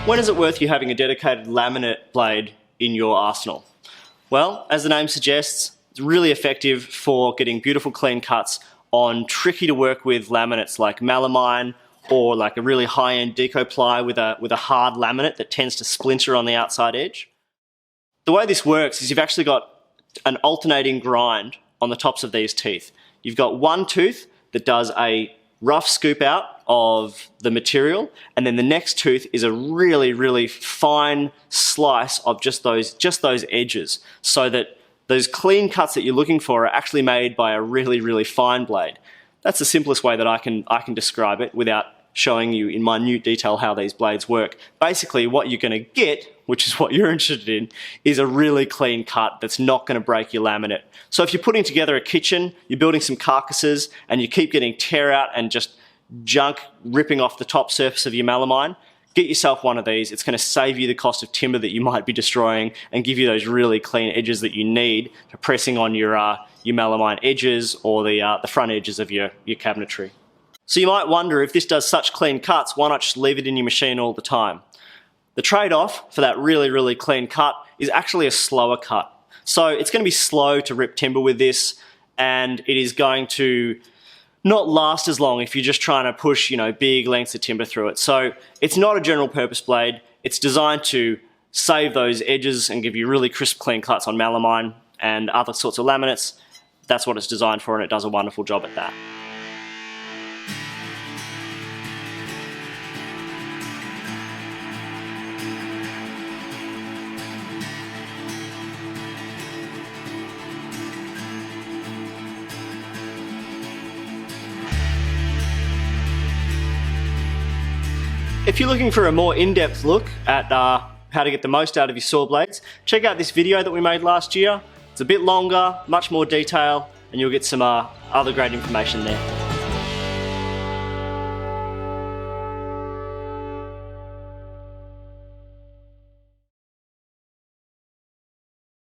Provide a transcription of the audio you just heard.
When is it worth you having a dedicated laminate blade in your arsenal? Well, as the name suggests, it's really effective for getting beautiful clean cuts on tricky to work with laminates like melamine or like a really high-end deco ply with a hard laminate that tends to splinter on the outside edge. The way this works is you've actually got an alternating grind on the tops of these teeth. You've got one tooth that does a rough scoop out of the material, and then the next tooth is a really, really fine slice of just those edges, so that those clean cuts that you're looking for are actually made by a really, really fine blade. That's the simplest way that I can describe it without showing you in minute detail how these blades work. Basically, what you're going to get, which is what you're interested in, is a really clean cut that's not going to break your laminate. So if you're putting together a kitchen, you're building some carcasses, and you keep getting tear out and just junk ripping off the top surface of your melamine, get yourself one of these. It's going to save you the cost of timber that you might be destroying and give you those really clean edges that you need for pressing on your melamine edges or the front edges of your cabinetry. So you might wonder, if this does such clean cuts, why not just leave it in your machine all the time? The trade-off for that really, really clean cut is actually a slower cut. So it's going to be slow to rip timber with this, and it is going to not last as long if you're just trying to push, big lengths of timber through it. So it's not a general purpose blade. It's designed to save those edges and give you really crisp, clean cuts on melamine and other sorts of laminates. That's what it's designed for, and it does a wonderful job at that. If you're looking for a more in-depth look at how to get the most out of your saw blades, check out this video that we made last year. It's a bit longer, much more detail, and you'll get some other great information there.